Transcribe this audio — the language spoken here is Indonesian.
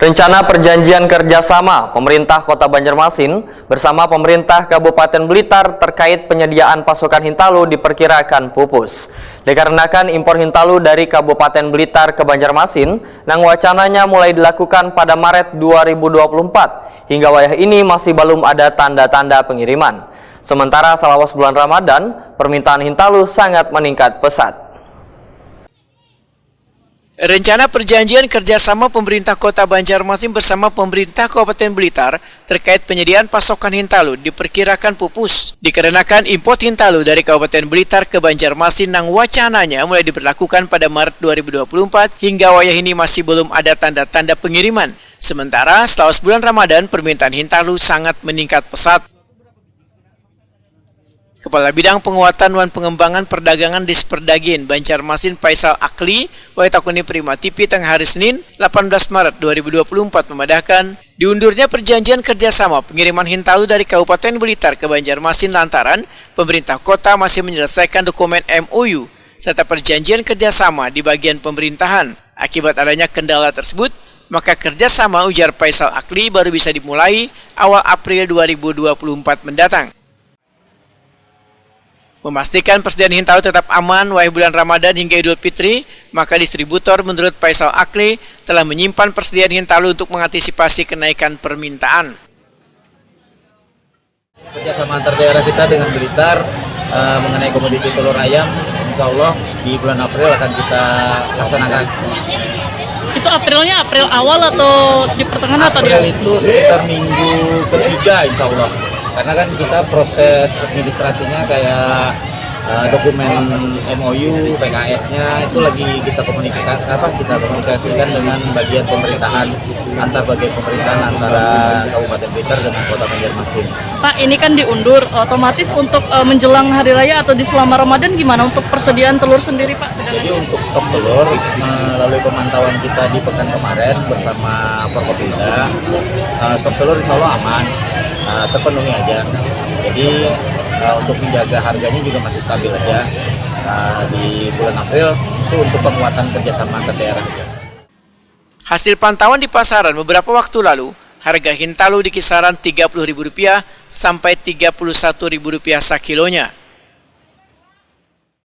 Rencana perjanjian kerjasama pemerintah Kota Banjarmasin bersama pemerintah Kabupaten Blitar terkait penyediaan pasokan Hintalu diperkirakan pupus. Dikarenakan impor Hintalu dari Kabupaten Blitar ke Banjarmasin, nang wacananya mulai dilakukan pada Maret 2024. Hingga wayah ini masih belum ada tanda-tanda pengiriman. Sementara selawas bulan Ramadan, permintaan Hintalu sangat meningkat pesat. Rencana perjanjian kerjasama pemerintah Kota Banjarmasin bersama pemerintah Kabupaten Blitar terkait penyediaan pasokan Hintalu diperkirakan pupus. Dikarenakan impor Hintalu dari Kabupaten Blitar ke Banjarmasin yang wacananya mulai diberlakukan pada Maret 2024 hingga wayah ini masih belum ada tanda-tanda pengiriman. Sementara setelah bulan Ramadan, permintaan Hintalu sangat meningkat pesat. Kepala Bidang Penguatan dan Pengembangan Perdagangan Disperdagin Banjarmasin Faisal Akli Waitakuni Prima TV tengah hari Senin 18 Maret 2024 memandahkan diundurnya perjanjian kerjasama pengiriman Hintalu dari Kabupaten Blitar ke Banjarmasin lantaran pemerintah kota masih menyelesaikan dokumen MOU serta perjanjian kerjasama di bagian pemerintahan. Akibat adanya kendala tersebut, maka kerjasama, ujar Faisal Akli, baru bisa dimulai awal April 2024 mendatang. Memastikan persediaan Hintalu tetap aman wahai bulan Ramadan hingga Idul Fitri, maka distributor menurut Faisal Akli telah menyimpan persediaan Hintalu untuk mengantisipasi kenaikan permintaan. Kerjasama antar daerah kita dengan Blitar mengenai komoditi telur ayam, insya Allah di bulan April akan kita laksanakan. Itu Aprilnya April awal atau di pertengahan atau di April itu sekitar minggu ketiga insya Allah. Karena kan kita proses administrasinya kayak dokumen MOU, PKS-nya itu lagi kita komunikasikan dengan bagian pemerintahan, antar bagian pemerintahan antara Kabupaten Blitar dengan Kota Banjarmasin. Pak, ini kan diundur, otomatis untuk menjelang hari raya atau di selama Ramadan gimana untuk persediaan telur sendiri, Pak? Jadi untuk stok telur melalui pemantauan kita di pekan kemarin bersama Forkopimda, stok telur insya Allah aman, terpenuhi aja. Jadi untuk menjaga harganya juga masih stabil aja. Di bulan April itu untuk penguatan kerjasama antar daerah. Hasil pantauan di pasaran beberapa waktu lalu, harga Hintalu di kisaran Rp30.000 sampai Rp31.000 sakilonya.